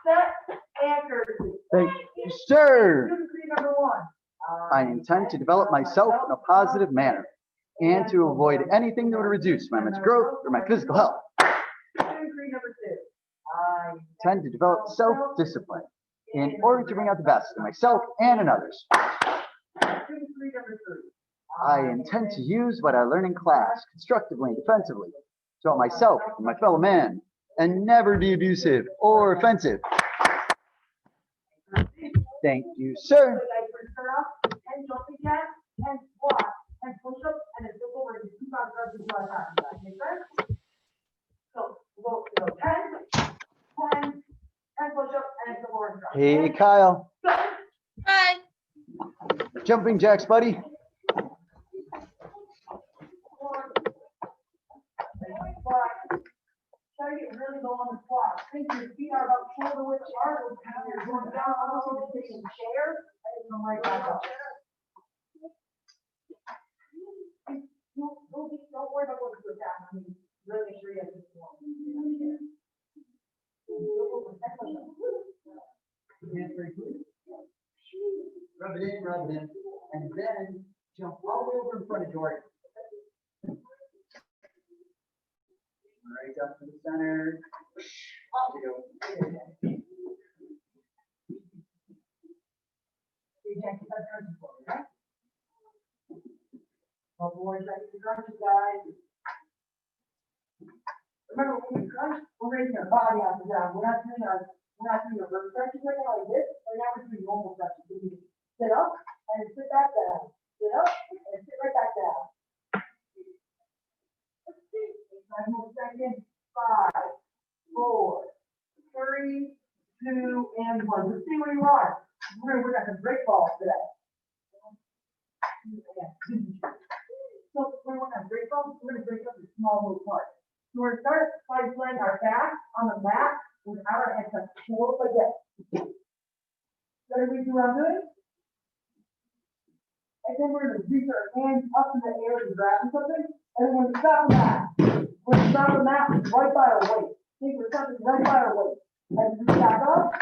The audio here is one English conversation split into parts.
set, and courtesy. Thank you, sir. Student creed number 1. I intend to develop myself in a positive manner and to avoid anything that would reduce my mental growth or my physical health. Student creed number 2. I Intend to develop self-discipline in order to bring out the best in myself and in others. Student creed number 3. I intend to use what I learn in class constructively and defensively to help myself and my fellow man and never be abusive or offensive. Thank you, sir. So guys, we're gonna start off 10 jumping jacks, 10 squats, 10 push-ups, and a simple where you keep on reps until I pass you guys. Make sense? So we'll go 10 push-ups, and a simple where you Hey, Kyle. Hi. Jumping jacks, buddy. Try to get really low on the squat. Think your feet are about shoulder width apart. You're going down almost like you're sitting in a chair. And then right back up. Don't worry about going to the back. I mean, really make sure you have this one. Rub it in, and then jump all the way over in front of Jordan. Right up to the center. Oh, boys, ready to crunch, guys. Remember, when we crunch, we're raising our body off the ground. We're not doing a reverse crunches right now like this. Right now, we're doing normal crunches. So you sit up and sit back down. Sit up and sit right back down. 5 more seconds. 5, 4, 3, 2, and 1. Let's see where you are. We're gonna work on some break balls today. So we're working on break balls. We're gonna break up in small little parts. So we're gonna start by laying our back on the mat without our head touch. Hold like this. Got everybody do what I'm doing? And then we're gonna reach our hands up in the air and grab something. And then we're gonna stop the mat. We're gonna stop the mat right by our waist. Think we're something right by our waist. And reach back up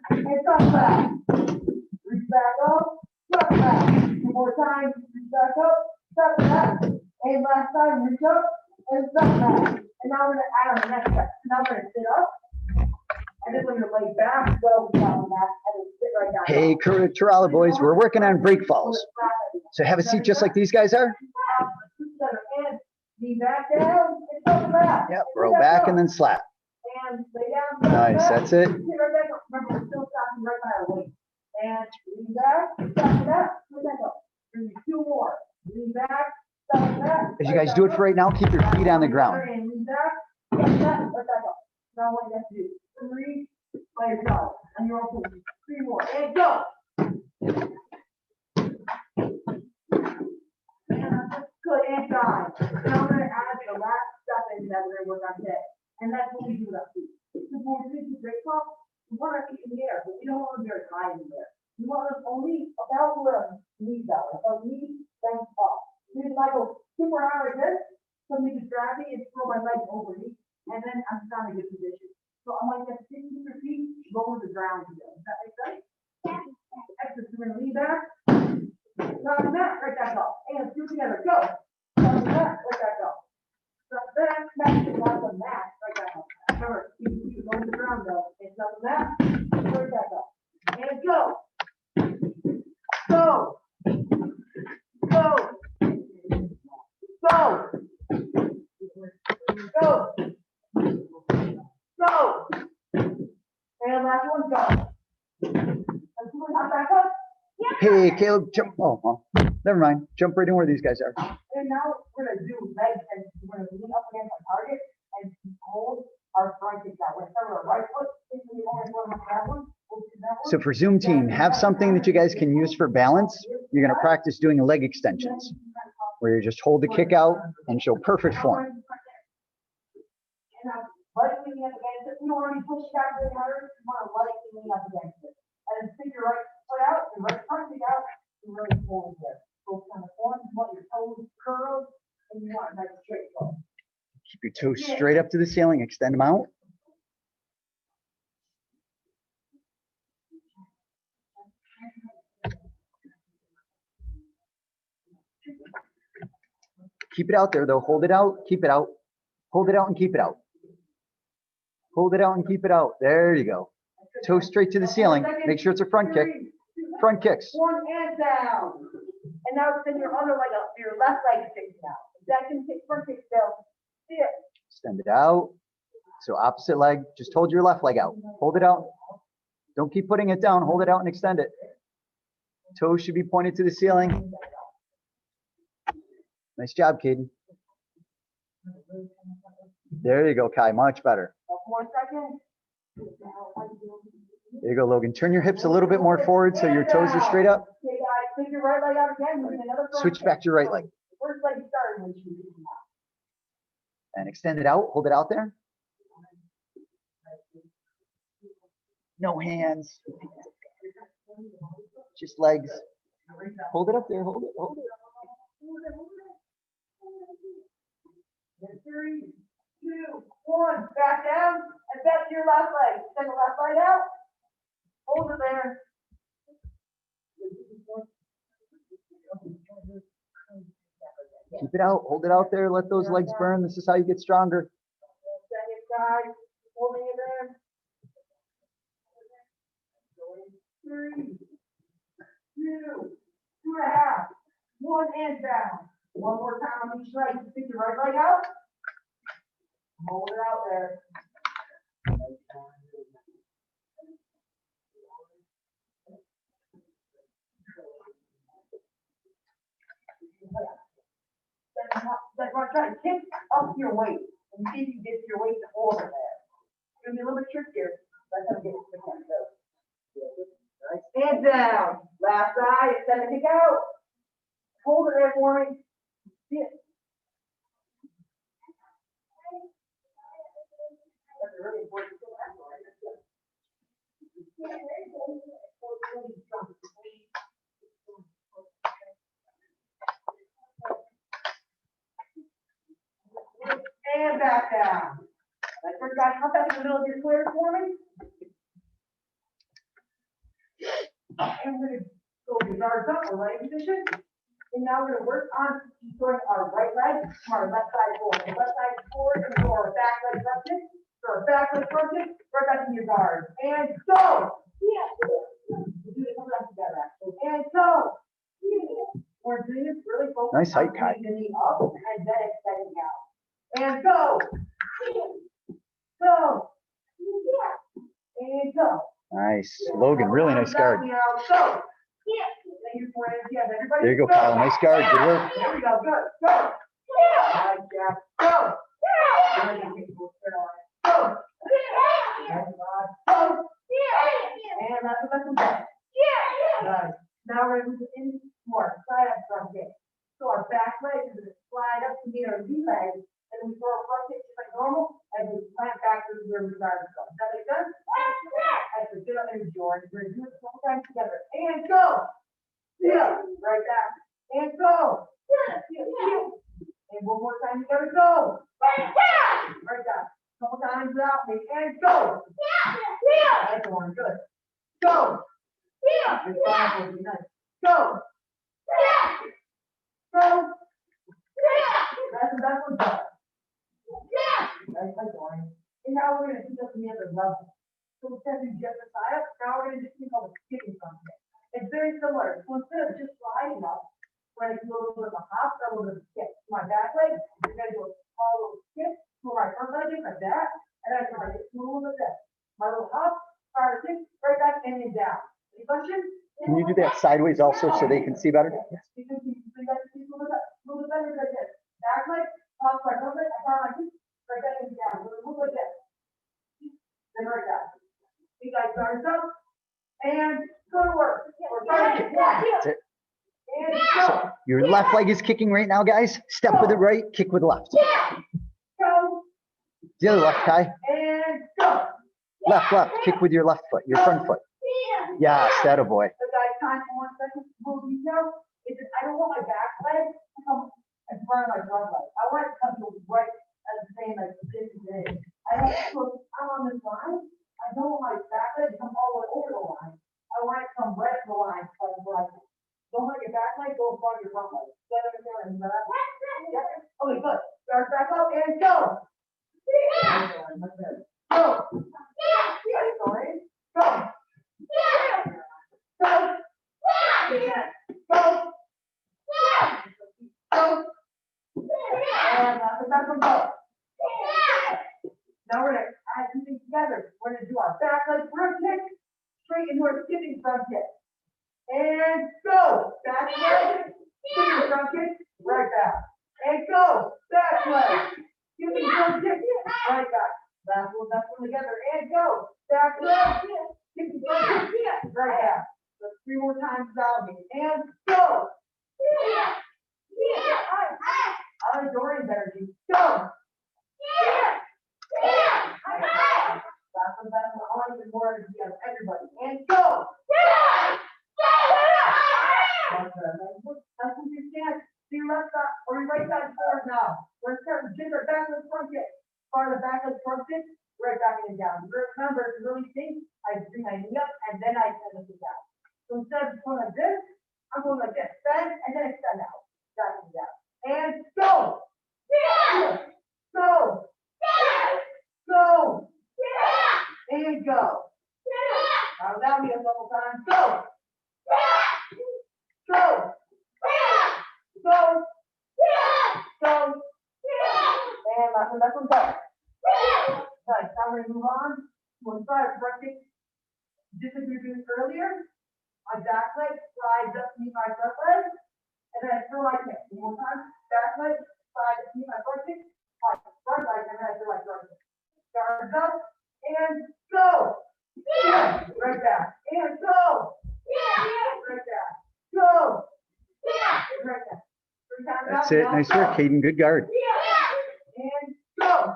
and stop back. Reach back up, stop back. 2 more times. Reach back up, stop back. And last time, reach up and stop back. And now we're gonna add our next step. Now we're gonna sit up. And then we're gonna lay back, go down that, and then sit right down. Hey, Kerala boys, we're working on break falls. So have a seat just like these guys are. Knee back down and come back. Yep, roll back and then slap. And lay down. Nice, that's it. Sit right back up. Remember, we're still stopping right by our waist. And lean back, stop that, put that up. Bring 2 more. Lean back, stop that. As you guys do it for right now, keep your feet on the ground. And lean back, stop that, let that go. Now what you have to do, 3 by yourself. And you're open. 3 more. And go. Good, and time. Now we're gonna add the last stuff in that we're gonna work on today. And that's what we do with our feet. So when we do break off, we want our feet in the air, but we don't want them very high in the air. We want them only about where our knees are, like our knees bent up. Maybe if I go super high like this, somebody just grab me and throw my legs over me, and then I'm not in a good position. So I'm like, just keep your feet lower to the ground today. Does that make sense? Yeah. Excellent. So we're gonna lean back. Stop that, right back up. And 2 together, go. Stop that, right back up. Stop that, back to the mat, right back up. Remember, keep it on the ground though. And stop that, right back up. And go. Go. Go. Go. Go. Go. And last one, go. And someone hop back up. Hey, Caleb, jump. Oh, never mind. Jump right in where these guys are. And now we're gonna do leg and we're gonna lean up against our target and hold our front kick down. We're gonna start with our right foot. If we only want to have one, we'll do that one. So for Zoom team, have something that you guys can use for balance. You're gonna practice doing leg extensions, where you just hold the kick out and show perfect form. And now, light leaning up against it. We don't want to be pushing back really hard. We want to light leaning up against it. And then stick your right foot out and right front kick out and really hold there. So kind of form, you want your toes curled and you want a nice straight foot. Keep your toes straight up to the ceiling, extend them out. Keep it out there though. Hold it out, keep it out. Hold it out and keep it out. Hold it out and keep it out. There you go. Toe straight to the ceiling. Make sure it's a front kick. Front kicks. One and down. And now send your other leg up, your left leg kicks now. Second kick, front kick still. See it. Extend it out. So opposite leg. Just hold your left leg out. Hold it out. Don't keep putting it down. Hold it out and extend it. Toes should be pointed to the ceiling. Nice job, Caden. There you go, Kai. Much better. 1 more second. There you go, Logan. Turn your hips a little bit more forward so your toes are straight up. Okay, guys, take your right leg out again. Moving another front Switch kick. back to your right leg. First leg started when she was out. And extend it out. Hold it out there. No hands. Just legs. Hold it up there. Hold it. Hold it. 3, 2, 1. Back down and back to your left leg. Send the left leg out. Hold it there. Keep it out. Hold it out there. Let those legs burn. This is how you get stronger. Second side. Holding it there. 3, 2, 2.5. 1 and down. One more time on each leg. Stick your right leg out. Hold it out there. Try to kick up your weight and see if you can get your weight over there. It's gonna be a little bit trickier. That's how to get the point. Hands down. Last side. Send the kick out. Hold it there for me. See it. That's a really important thing. And back down. Like first guys, come back in the middle of your square for me. And we're gonna go with guards up or leg position. And now we're gonna work on throwing our right leg from our left side forward. The left side forward, and go our back leg front kick. So our back leg front kick, right back in your guard. And go! Yeah. We'll do it a couple times together actually. And go! We're doing this really focused. Nice height, Kai. The knee up and then extending out. And go! Go! And go! Nice. Logan, really nice guard. Go! There you go, Kyle. Nice guard. Good work. There we go. Good. Go! Nice job. Go! Go! Go! And that's the best. Nice. Now we're going to move in more. Side up front kick. So our back leg is going to slide up to meet our knee leg. And we throw a front kick just like normal. And we plant back to where we started from. Does that make sense? Excellent. Get up there, George. We're going to do it a couple times together. And go! Yeah. Right back. And go! And one more time together. Go! Right back. Couple times out. And go! Excellent. Good. Go! And five will be nice. Go! Go! That's one done. Nice, Lauren. And now we're going to do this on the other level. So instead of just the side up, now we're going to do something called a skipping something. It's very similar. So instead of just sliding up, we're going to do a little bit of a hop or a little bit of a skip. My back leg, we're going to do a small little skip. So my front leg is like that. And I can like a little bit of this. My little hop, start kick, right back, and then down. Any questions? Can you do that sideways also so they can see better? Yes. Because you got to see a little bit better like this. Back leg, hop, my front leg, I got my feet, right back and down. Move like this. Then right down. You guys start up and go to work. That's it. And So go. your left leg is kicking right now, guys. Step with it right, kick with the left. Go. The other left, Kai. And go. Left, kick with your left foot, your front foot. Yes, that a boy. So guys, time for 1 second. Little detail is that I don't want my back leg to come in front of my front leg. I want it to come to right at the same as this is. I don't so I'm on this line. I don't want my back leg to come all the way over the line. leg front kick, straight into our skipping front kick. And go, back leg, skipping front kick, right back. And go, back leg, skipping front kick, right back. Last one together, and go, back leg, skipping front kick, right back. Let's 3 more times without me, and go. I like Dorian's energy. Go. Last one. I want even more energy out of everybody. And go. That's what you stand. Do your left side or your right side forward now. We're starting to jig our back leg front kick. Start the back leg front kick, right back and down. Remember, to really think, I bring my knee up and then I send it down. So instead of going like this, I'm going like this. Bend and then extend out. Back and down. And go. Go. Go. And go. Now that we have a couple times. Go. Go. Go. Go. And last one, go. Nice. Now we're gonna move on to one side front kick. Just as we were doing earlier, my back leg slides up to meet my front leg, and then I throw my kick. One more time, back leg slides up to meet my front kick, my front leg, and then I throw my front kick. Start up and go. Yeah. Right back. And go. Right back. Go. Right back. 3 times That's out, it. now Nice go. work, Caden. Good guard. And go.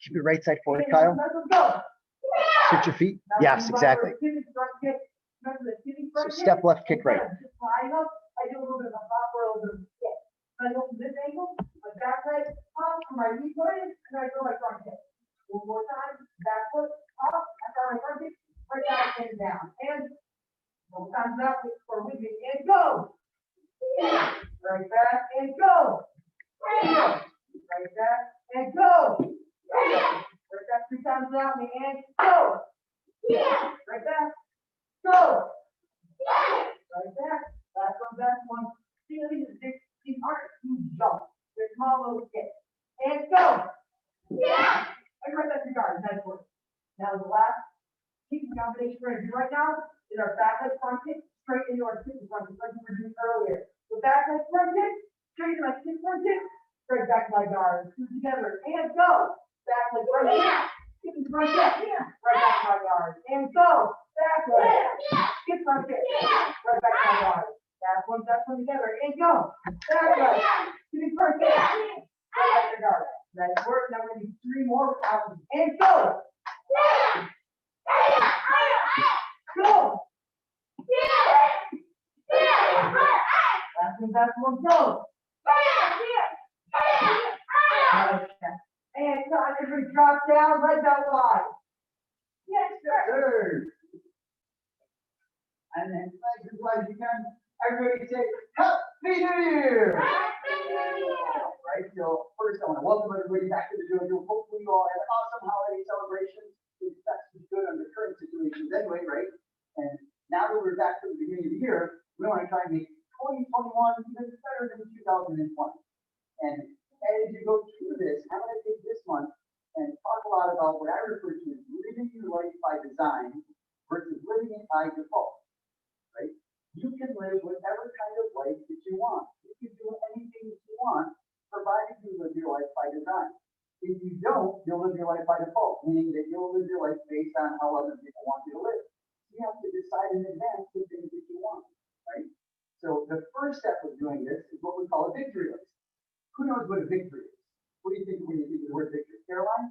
Keep your right side forward, And Kyle. let's go. Switch your feet. Now Yes, we move on to exactly. our skipping front kick. Remember the skipping So front kick? step left, kick right. Instead of just flying up, I do a little bit of a hop or a little bit of a skip. And I go from this angle, my back leg up, and my knee point, and I throw my front kick. One more time, back foot up, I throw my front kick, right back and down. And one more time back for with me, and go. Right back and go. Right back and go. Right back 3 times out me and go. Right back. Go. Right back. Last one. See, these aren't huge jumps. They're small little skips. And go. Everybody that's your guard. Nice work. Now the last kicking combination we're gonna do right now is our back leg front kick straight into our kicking front kick like we were doing earlier. The back leg front kick, straight into my kick front kick, straight back to my guard. 2 together. And go. Back leg front kick. Kicking front kick. Right back to my guard. And go. Back leg. Kick front kick. Right back to my guard. That's one together. And go. Back leg. Kicking front kick. Right back to your guard. Nice work. Now we're gonna do 3 more without me. And go. Go. That's one, go. And God, everybody drop down, legs out wide. Yes, sir. And then legs as wide as you can. Everybody say, Happy New Year! Right, so first I want to welcome everybody back to the dojo. Hopefully you all had awesome holiday celebrations. That's good under current situations anyway, right? And now that we're back to the beginning of the year, we want to try and make 2021 even better than 2020. And as you go through this, I'm going to take this month and talk a lot about what I refer to as living your life by design versus living it by default, right? You can live whatever kind of life that you want. You can do anything that you want, provided you live your life by design. If you don't, you'll live your life by default, meaning that you'll live your life based on how other people want you to live. You have to decide in advance the things that you want, right? So the first step of doing this is what we call a victory list. Who knows what a victory is? What do you think when you think of the word victory? Caroline?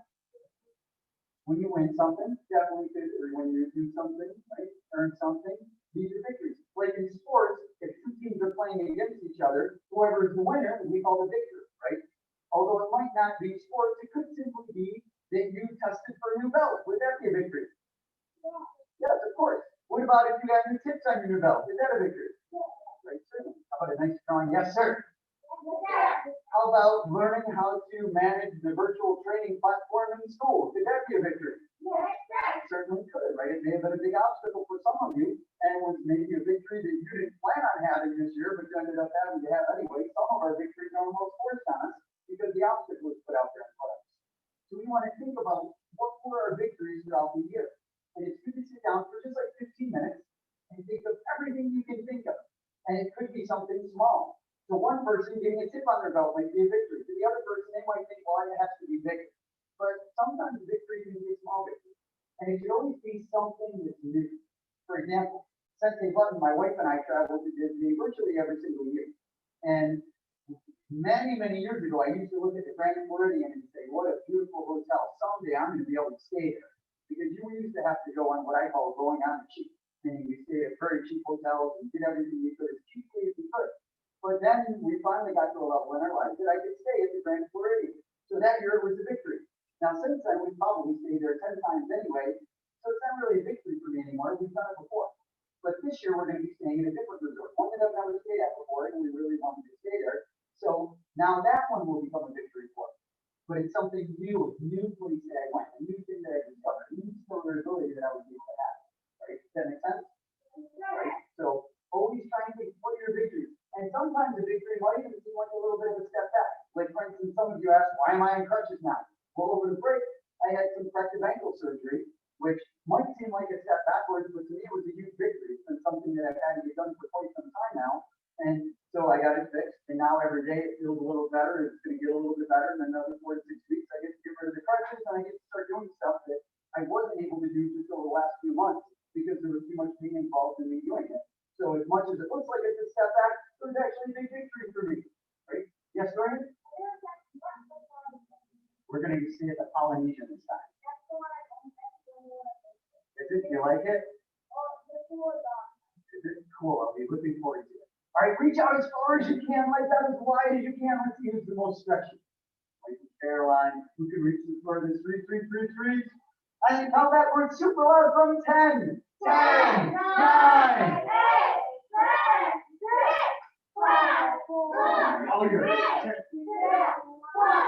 When you win something, definitely good, or when you do something, right? Earn something, these are victories. Like in sports, if 2 teams are playing against each other, whoever is the winner, we call the victor, right? Although it might not be sports, it could simply be that you tested for a new belt. Would that be a victory? Yes, of course. What about if you have new tips on your new belt? Is that a victory? Right, certainly. How about a nice strong yes, sir? How about learning how to manage the virtual training platform in school? Could that be a victory? Certainly could, right? It may have been a big obstacle for some of you, and it was maybe a victory that you didn't plan on having this year, but you ended up having to have anyway. Some of our victories are almost forced on us because the obstacle was put out there in front of us. So we want to think about what were our victories throughout the year? And it's good to sit down for just like 15 minutes and think of everything you can think of. And it could be something small. So one person getting a tip on their belt might be a victory. To the other person, they might think, well, it has to be big. But sometimes victory can be a small victory. And it should always be something that's new. For example, Sensei Button, my wife and I travel to Disney virtually every single year. And many, many years ago, I used to look at the Grand Floridian and say, what a beautiful hotel. Someday I'm going to be able to stay there. Because you used to have to go on what I call going on the cheap. Meaning you stay at very cheap hotels and did everything you could as cheaply as you could. But then we finally got to a level in our lives that I could stay at the Grand Floridian. So that year it was a victory. Now since then, we've probably stayed there 10 times anyway. So it's not really a victory for me anymore. We've done it before. But this year we're going to be staying at a different resort. One that I've never stayed at before, and we really wanted to stay there. So now that one will become a victory for us. But it's something new, a new place that I went, a new thing that I discovered, a new skill or ability that I was able to have. Right? Does that make sense? Right? So always try and think, what are your victories? And sometimes the victory might even seem like a little bit of a step back. Like for instance, some of you asked, why am I on crutches now? Well, over the break, I had some corrective ankle surgery, which might seem like a step backwards, but to me it was a huge victory. It's been something that I've had to get done for quite some time now. And so I got it fixed, and now every day it feels a little better. It's going to get a little bit better. And then another 4 to 6 weeks, I get to get rid of the crutches and I get to start doing stuff that I wasn't able to do just over the last few months because there was too much pain involved in me doing it. So as much as it looks like it's a step back, it was actually a big victory for me. Right? Yes, Dorian? We're going to see it at Polynesian this time. Is it? You like it? Is it cool? I'll be looking forward to it. All right, reach out as far as you can, let that as wide as you can. Let's see who's the most stretchy. Like Caroline, who can reach the furthest? Reach. And count that word super loud from 10. 10, 9, 8, 7, 6, 5, 4. Oh, good.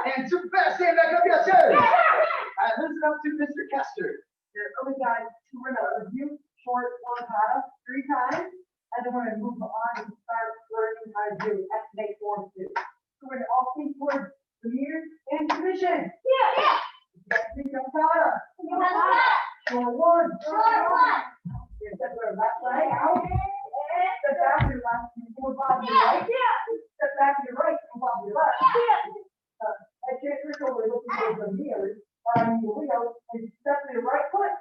And super fast, stand back up, yes, sir. And listen up to Mr. Kester. Okay, guys, we're gonna review short one kata 3 times, and then we're gonna move on and start learning how to do estimate form 2. So we're gonna all think towards the mirror and position. Think of kata. Short one. Step your left leg out. Step back to your left, and go above your right. Step back to your right, and above your left. Head transfer shoulder looking towards the mirror. The wheel, and step to your right foot.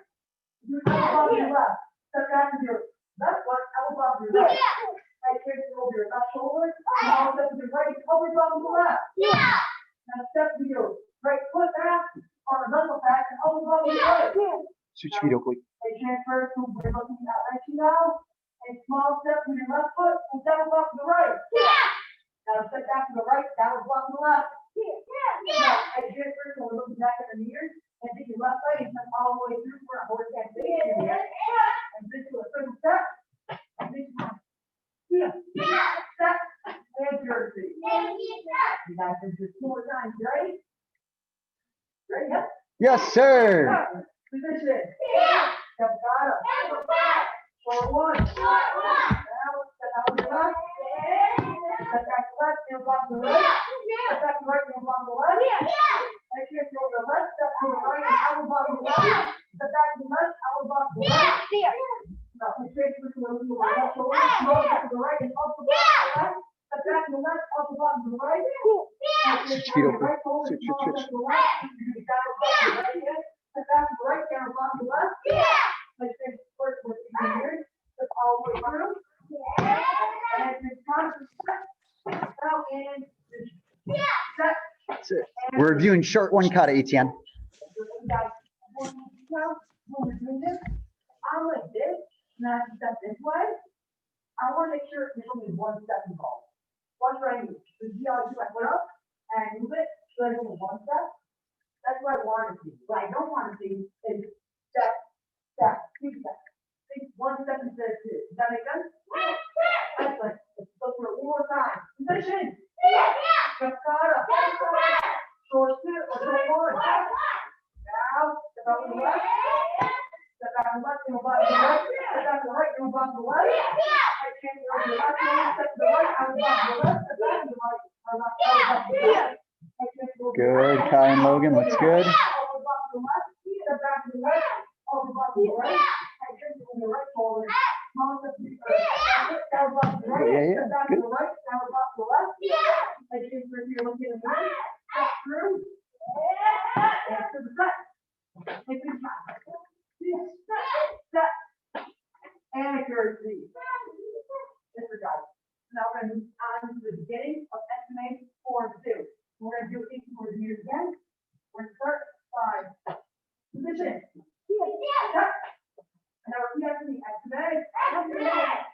Do elbow above your left. Step back to your left foot, elbow above your right. Head transfer over your left shoulder. Now step to your right, elbow above your left. Now step to your right foot back, or knuckle back, and elbow above your right. Switch feet quickly. Head transfer to we're looking at right now. And small step to your left foot, and step above to the right. Now step back to the right, down above to the left. Now, head transfer, so we're looking back at the mirror, and take your left leg and step all the way through for a horse and face in here. And this to a certain step. And this one. Step. And jersey. You guys can do 2 more times, ready? Ready? Yep. Yes, sir. Position. Step bottom. Short one. Now, step out to the left. Step back to the left, and block to the right. Step back to the right, and block to the left. Head transfer over the left, step to the right, and elbow block to the left. Step back to the left, elbow block to the right. Now, head transfer to the left shoulder, small step to the right, and elbow block to the left. Step back to the left, elbow block to the right. Switch feet open. Switch. Step back to the right, down block to the left. Head transfer forward to the mirror. Step all the way through. And then concentrate. Now, and set. That's it. We're reviewing short one kata, Etienne. When we're doing this, I'm like this, and I step this way. I want to make sure there's only 1 step involved. Watch what I move. So see how I do my foot up and move it, so there's only 1 step. That's what I want to see. What I don't want to see is step, 2 steps. Think 1 step instead of 2. Does that make sense? Excellent. Let's go through it 1 more time. Position. Step kata. Short 2 or short 1. Now, step out to the left. Step back to the left, and above to the right. Step back to the right, and above to the left. Right hand over the left shoulder, step to the right, out above to the left. Step back to the right, or left, out above to the left. Good, Kai and Logan, looks good. Step the right, I just on the right shoulder. Palms up to the earth. Down about the right, Yeah, back to good. the right, down about the left. Like you if you're looking at the right, step through. And to the front. Take your time. Step. And accuracy. Disregard. Now we're gonna move on to the beginning of estimate 4 and 2. We're gonna do each one of these again. We're gonna start by position. Step. And now repeat after me. Estimate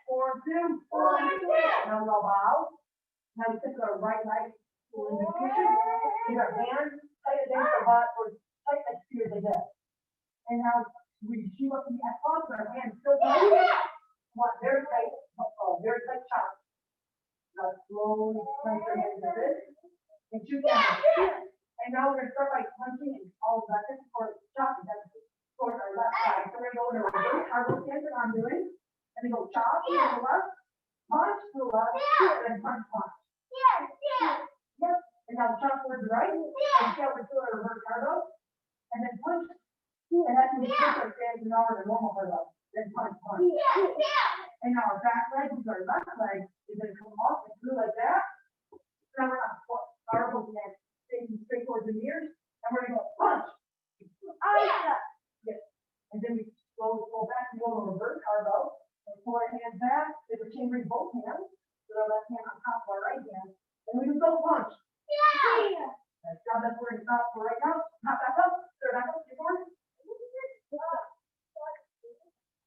4 and 2. Now we'll bow. Now we take our right leg to in the position. Keep our hands tight against the butt or tight as tight as this. And now we shoot up to the S-box with our hands still tight. One very tight, very tight chop. Now slowly place your hands like this and shoot down. And now we're gonna start by punching and all of that or chopping towards our left side. So we're gonna go into reverse cargo stance that I'm doing. And then go chop to the left, punch to the left, and then punch. Yep. And now chop towards the right. And get into a reverse cargo. And then punch. And that's when we switch our stance and now we're in a normal cargo. Then punch. And now our back leg, which is our left leg, is gonna come off and through like that. Now we're gonna put our elbows in, facing straight towards the ears, and we're gonna go punch. Yes. And then we slowly pull back and go to a reverse cargo. And pull our hands back, then we're chambering both hands, with our left hand on top of our right hand. And we just go punch. Nice job, that's where it's not for right now. Hop back up, third back up, keep going.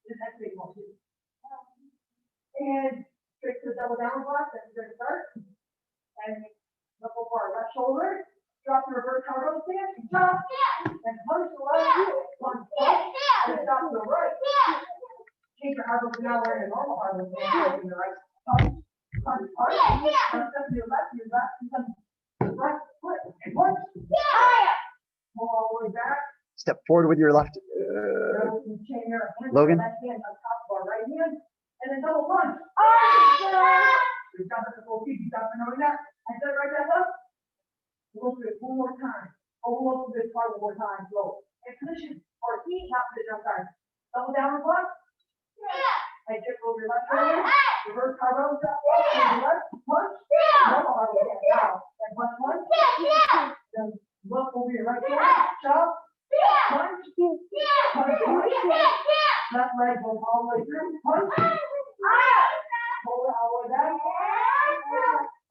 This next big one too. And straight to the double down block, that's where to start. And look over our left shoulder, drop the reverse cargo stance, and chop, and punch the left, punch, and stop to the right. Change your elbows now, we're in a normal elbow stance, the right, punch, punch, step to your left, becomes right foot, and punch. Pull all the way back. Step forward with your left. Chain your Logan. left hand on top of our right hand, and then double punch. We jump at the full feet, you stop knowing that, and then right back up. We'll do it one more time. We'll do this part one more time, slow. And position, or feet, not position, I'm sorry. Double downward block. And shift over your left shoulder, reverse cargo, step up, to your left, punch. Double cargo, now, and punch. Then look over your right shoulder, chop, punch, left leg goes all the way through, punch. Pull it all the way back.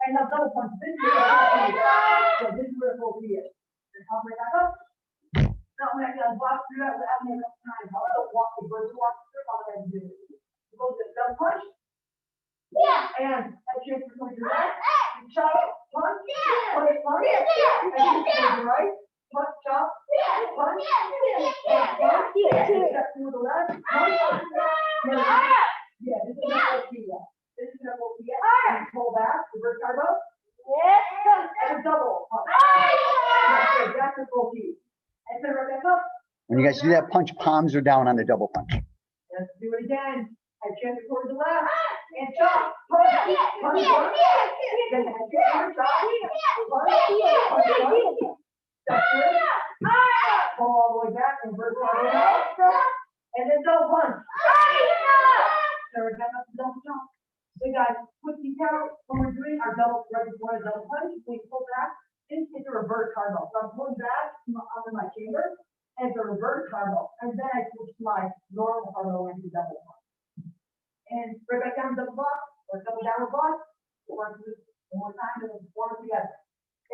And now double punch. This is where the full feet is. And hop right back up. Now I'm gonna walk through that without me enough time. I'll also walk the bird walk through all that do. Go to the double punch. And that transfer towards your right. Chop, punch, punch, and to the right. Punch, chop, punch, step to the left, punch. Yeah, this is not what we get. This is not what we get. And pull back, reverse cargo. And double punch. That's the full key. And then right back up. When you guys do that punch, palms are down on the double punch. Let's do it again. I transfer towards the left. And chop, punch, punch. Then I transfer, chop, punch. Step through. Pull all the way back and reverse cargo. And then double punch. Third back up to double jump. So guys, quick detail, when we're doing our double, right before a double punch, we pull back, it's a reverse cargo. So I'm pulling back up in my chamber, and it's a reverse cargo. And then I switch my normal cargo into double punch. And right back down double block, or double downward block, one more time, and then forward together.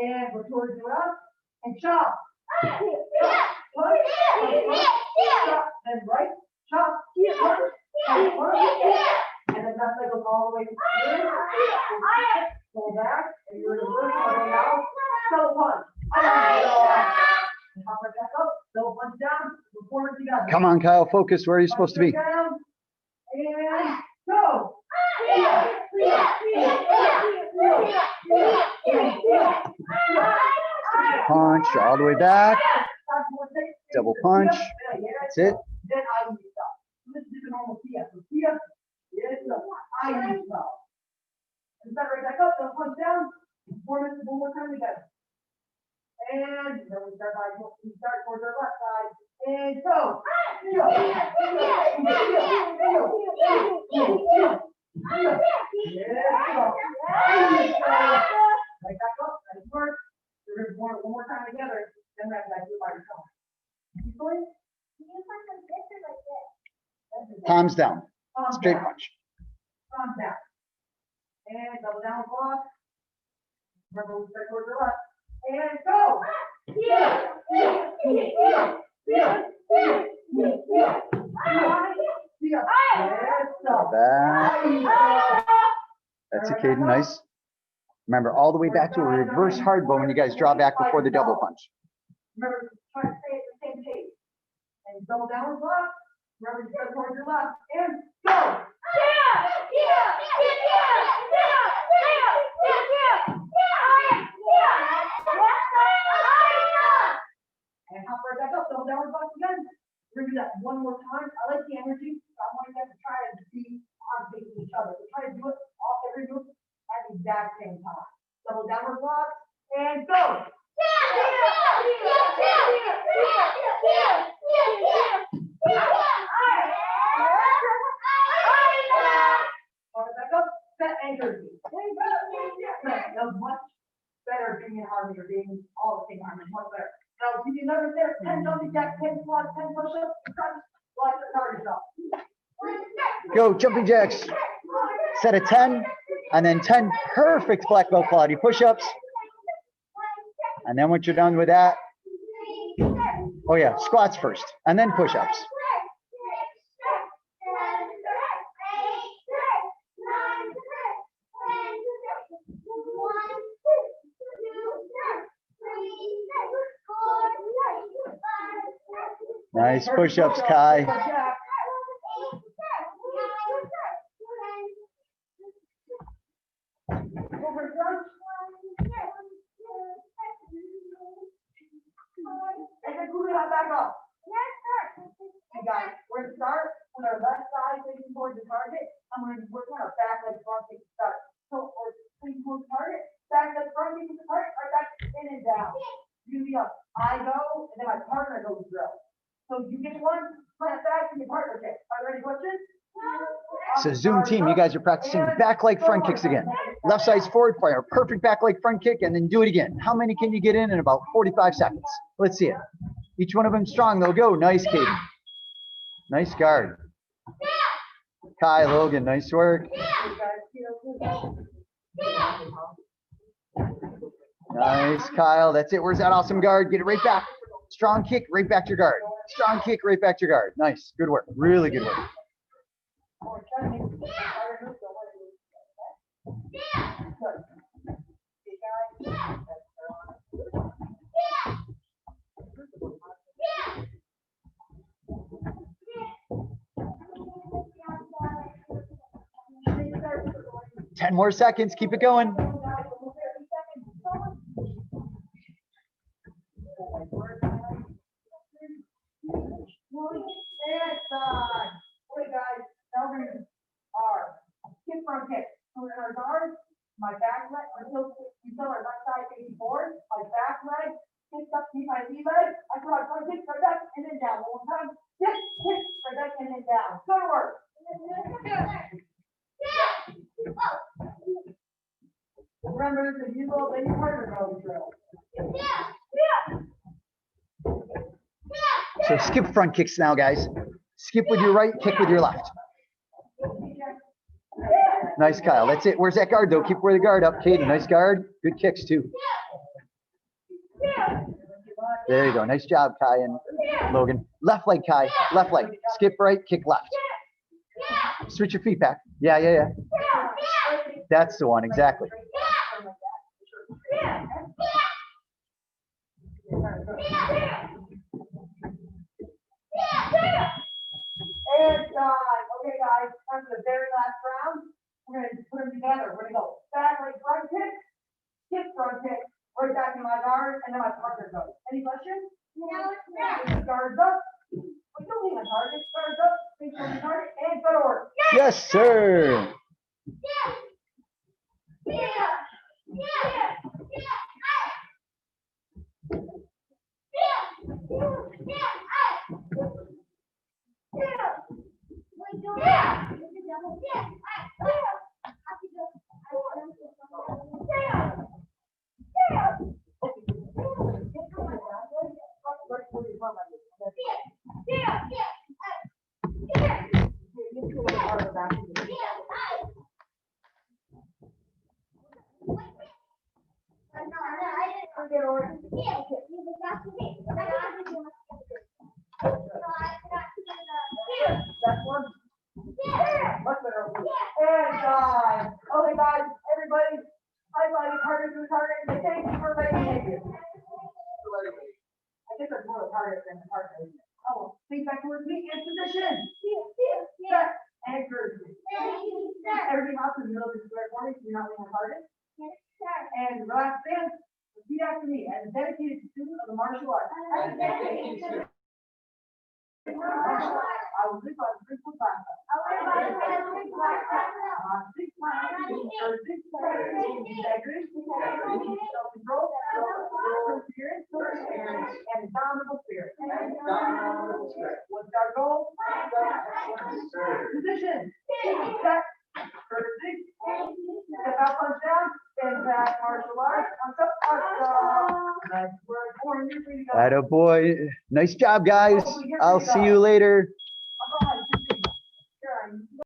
And we're towards the left, and chop. Punch, chop, then right, chop, punch, and then that leg goes all the way through. Pull back, and you're in the reverse cargo now. Double punch. And hop right back up. Double punch down. We're forward together. Come on, Kyle, focus. Where are you supposed to be? Down, and go. Punch all the way back. Double punch. That's it. Then I use stop. This is the normal Tia. So Tia, yes, I use stop. And step right back up, don't punch down. 4 minutes, one more time together. And then we start towards our left side. And go. Like that go, nice work. We're gonna do it one more time together, then we're gonna do it by yourself. Keep going. Palms down, Palms straight down. punch. Palms down. And double down block. Remember, we start towards the left. And go. Back. That's it, Caden, nice. Remember, all the way back to a reverse hard bow when you guys draw back before the double punch. Remember, try to stay at the same pace. And double down block. Remember, you start towards your left. And go. And hop right back up, double downward block again. We're gonna do that one more time. I like the energy, so I want you guys to try to be on pace with each other. So try to do it all every move at the exact same time. Double downward block and go. Hop back up, set anchor. That was much better being in harmony or being all the same harmony, much better. Now, give you another set, 10 jumping jacks, 10 squats, 10 push-ups, crunch, lots of target up. Go, jumping jacks. Set of 10, and then 10 perfect black belt Pilates push-ups. And then once you're done with that, oh yeah, squats first, and then push-ups. Nice push-ups, Kai. And then move it back up. Hey guys, we're gonna start with our left side facing towards the target. I'm gonna work on our back leg front kick to start. So we're facing towards the target, back leg front kick to the target, right back in and down. You be up. I go, and then my partner goes drill. So you get one, plant back, and your partner kick. Are there any questions? So Zoom team, you guys are practicing back leg front kicks again. Left side's forward fire, perfect back leg front kick, and then do it again. How many can you get in about 45 seconds? Let's see it. Each one of them strong, they'll go. Nice, Katie. Nice guard. Kai, Logan, nice work. Nice, Kyle. That's it. Where's that awesome guard? Get it right back. Strong kick, right back to your guard. Strong kick, right back to your guard. Nice. Good work. Really good work. Ten more seconds. Keep it going. Okay, guys, now we're gonna do our skip front kick. So we're in our guard, my back leg, until our left side facing forward, my back leg, kicks up, keep my knee leg, I throw my front kick, right back, and then down. One more time, kick, right back, and then down. Good work. Remember, if you go, then your partner goes drill. So skip front kicks now, guys. Skip with your right, kick with your left. Nice, Kyle. That's it. Where's that guard, though? Keep where the guard up. Katie, nice guard. Good kicks, too. There you go. Nice job, Kai and Logan. Left leg, Kai. Left leg. Skip right, kick left. Switch your feet back. Yeah. That's the one, exactly. And okay, guys, time for the very last round. We're gonna put them together. We're gonna go back leg front kick, skip front kick, right back in my guard, and then my partner goes. Any questions? No. Guards up. We don't need a target. Guards up. Face on the target, and go to work. Yes, sir. That's one. Much better. And guys, okay guys, everybody, everybody, target to target, and thank you for letting me. I guess there's more target than the target. Oh, feedback towards me and position. Set and encouragement. Everything else in the middle of the square for me, so you're not leaving a target. And relax stand, repeat after me, as a dedicated student of the martial arts. I will live by the principle of six integrity, self-control, perseverance, and indomitable spirit. What's our goal? Position. Set. Courtesy. Step out, punch down. Stand back, martial arts. That's where it's for. Attaboy. Nice job, guys. I'll see you later.